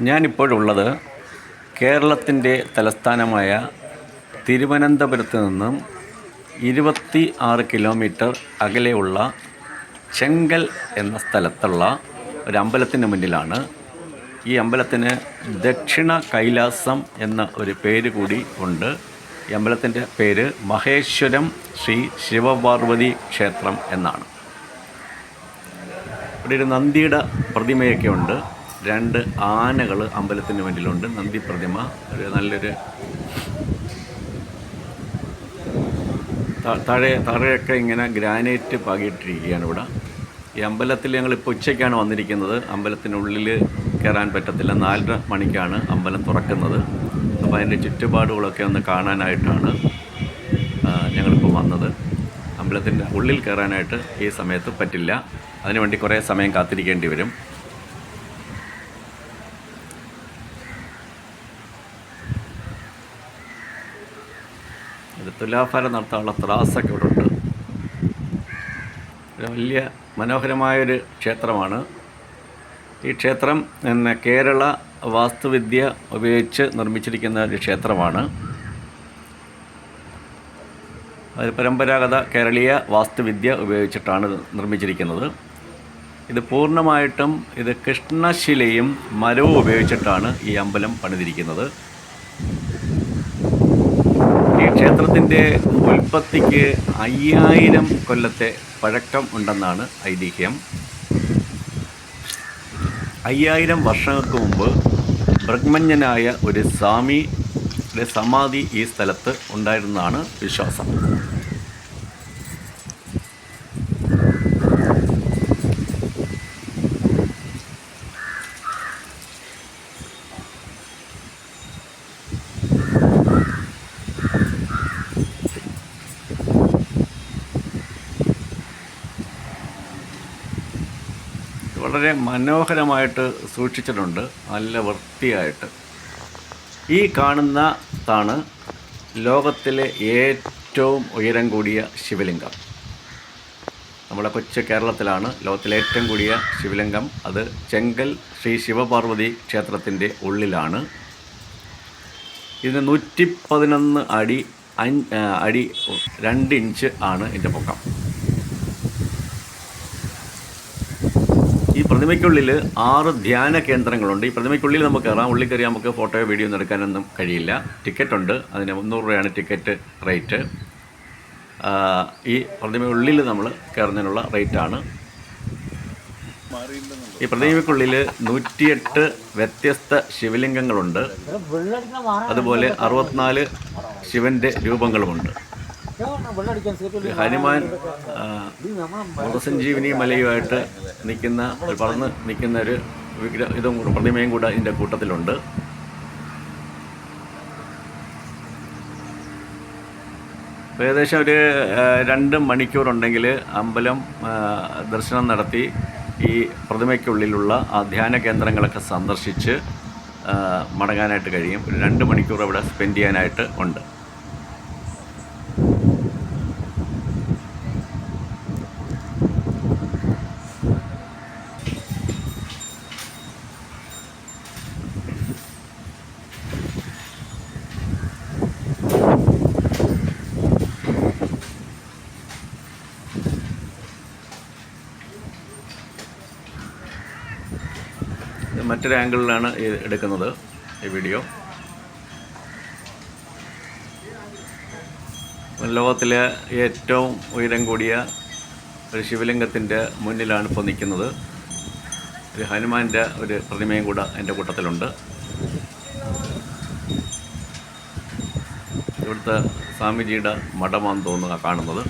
ഞാനിപ്പോഴുള്ളത് കേരളത്തിൻ്റെ തലസ്ഥാനമായ തിരുവനന്തപുരത്ത് നിന്നും 26 കിലോമീറ്റർ അകലെയുള്ള ചെങ്കൽ എന്ന സ്ഥലത്തുള്ള ഒരു അമ്പലത്തിന് മുന്നിലാണ്. ഈ അമ്പലത്തിന് ദക്ഷിണ കൈലാസം എന്ന ഒരു പേര് കൂടി ഉണ്ട്. ഈ അമ്പലത്തിൻ്റെ പേര് മഹേശ്വരം ശ്രീ ശിവപാർവതി ക്ഷേത്രം എന്നാണ്. ഇവിടെ ഒരു നന്ദിയുടെ പ്രതിമയൊക്കെ ഉണ്ട്. 2 ആനകൾ അമ്പലത്തിന് മുന്നിലുണ്ട്. നന്ദി പ്രതിമ ഒരു നല്ലൊരു താഴെയൊക്കെ ഇങ്ങനെ ഗ്രാനൈറ്റ് പാകിയിട്ടിരിക്കുകയാണ് ഇവിടെ. ഈ അമ്പലത്തിൽ ഞങ്ങളിപ്പോൾ ഉച്ചയ്ക്കാണ് വന്നിരിക്കുന്നത്. അമ്പലത്തിനുള്ളിൽ കയറാൻ പറ്റത്തില്ല. 4:30 മണിക്കാണ് അമ്പലം തുറക്കുന്നത്. അപ്പോൾ അതിൻ്റെ ചുറ്റുപാടുകളൊക്കെ ഒന്ന് കാണാനായിട്ടാണ് ഞങ്ങളിപ്പോൾ വന്നത്. അമ്പലത്തിൻ്റെ ഉള്ളിൽ കയറാനായിട്ട് ഈ സമയത്ത് പറ്റില്ല. അതിനുവേണ്ടി കുറേ സമയം കാത്തിരിക്കേണ്ടി വരും. തുലാഭാരം നടത്താനുള്ള ത്രാസൊക്കെ ഇവിടെ ഉണ്ട്. ഒരു വലിയ മനോഹരമായൊരു ക്ഷേത്രമാണ് ഈ ക്ഷേത്രം. കേരള വാസ്തുവിദ്യ ഉപയോഗിച്ച് നിർമ്മിച്ചിരിക്കുന്ന ഒരു ക്ഷേത്രമാണ്. അത് പരമ്പരാഗത കേരളീയ വാസ്തുവിദ്യ ഉപയോഗിച്ചിട്ടാണ് നിർമ്മിച്ചിരിക്കുന്നത്. ഇത് പൂർണ്ണമായിട്ടും കൃഷ്ണശിലയും മരവും ഉപയോഗിച്ചിട്ടാണ് ഈ അമ്പലം പണിതിരിക്കുന്നത്. ഈ ക്ഷേത്രത്തിൻ്റെ ഉൽപ്പത്തിക്ക് 5000 കൊല്ലത്തെ പഴക്കം ഉണ്ടെന്നാണ് ഐതിഹ്യം. 5000 വർഷങ്ങൾക്ക് മുമ്പ് ബ്രഹ്മജ്ഞനായ ഒരു സ്വാമിയുടെ സമാധി ഈ സ്ഥലത്ത് ഉണ്ടായിരുന്നതാണ് വിശ്വാസം. വളരെ മനോഹരമായിട്ട് സൂക്ഷിച്ചിട്ടുണ്ട്, നല്ല വൃത്തിയായിട്ട്. ഈ കാണുന്നതാണ് ലോകത്തിലെ ഏറ്റവും ഉയരം കൂടിയ ശിവലിംഗം. നമ്മുടെ കൊച്ചു കേരളത്തിലാണ് ലോകത്തിലെ ഏറ്റവും കൂടിയ ശിവലിംഗം. അത് ചെങ്കൽ ശ്രീ ശിവപാർവതി ക്ഷേത്രത്തിൻ്റെ ഉള്ളിലാണ്. ഇതിന് 111 അടി 2 ഇഞ്ച് ആണ് ഇതിൻ്റെ പൊക്കം. ഈ പ്രതിമയ്ക്കുള്ളിൽ 6 ധ്യാന കേന്ദ്രങ്ങളുണ്ട്. ഈ പ്രതിമയ്ക്കുള്ളിൽ നമുക്ക് കയറാം. ഉള്ളിൽ കയറി നമുക്ക് ഫോട്ടോയോ വീഡിയോ ഒന്നും എടുക്കാനൊന്നും കഴിയില്ല. ടിക്കറ്റുണ്ട്. അതിന് 300 രൂപയാണ് ടിക്കറ്റ് റേറ്റ്. ഈ പ്രതിമയുള്ളിൽ നമ്മൾ കയറുന്നതിനുള്ള റേറ്റാണ്. ഈ പ്രതിമയ്ക്കുള്ളിൽ 108 വ്യത്യസ്ത ശിവലിംഗങ്ങളുണ്ട്. അതുപോലെ 64 ശിവൻ്റെ രൂപങ്ങളുമുണ്ട്. ഹനുമാൻ മൃതസഞ്ജീവിനി മലയുമായിട്ട് പറന്ന് നിൽക്കുന്ന ഒരു ഇതും പ്രതിമയും കൂടെ ഇതിൻ്റെ കൂട്ടത്തിലുണ്ട്. ഏകദേശം ഒരു 2 മണിക്കൂറുണ്ടെങ്കിൽ അമ്പലം ദർശനം നടത്തി ഈ പ്രതിമയ്ക്കുള്ളിലുള്ള ആ ധ്യാന കേന്ദ്രങ്ങളൊക്കെ സന്ദർശിച്ച് മടങ്ങാനായിട്ട് കഴിയും. ഒരു 2 മണിക്കൂർ അവിടെ സ്പെൻഡ് ചെയ്യാനായിട്ട് ഉണ്ട്. മറ്റൊരു ആംഗിളിലാണ് എടുക്കുന്നത് ഈ വീഡിയോ. ലോകത്തിലെ ഏറ്റവും ഉയരം കൂടിയ ഒരു ശിവലിംഗത്തിൻ്റെ മുന്നിലാണ് ഇപ്പോൾ നിൽക്കുന്നത്. ഒരു ഹനുമാൻ്റെ ഒരു പ്രതിമയും കൂടെ എൻ്റെ കൂട്ടത്തിലുണ്ട്. ഇവിടുത്തെ സ്വാമിജിയുടെ മഠമാണെന്ന് തോന്നുന്നു കാണുന്നത്.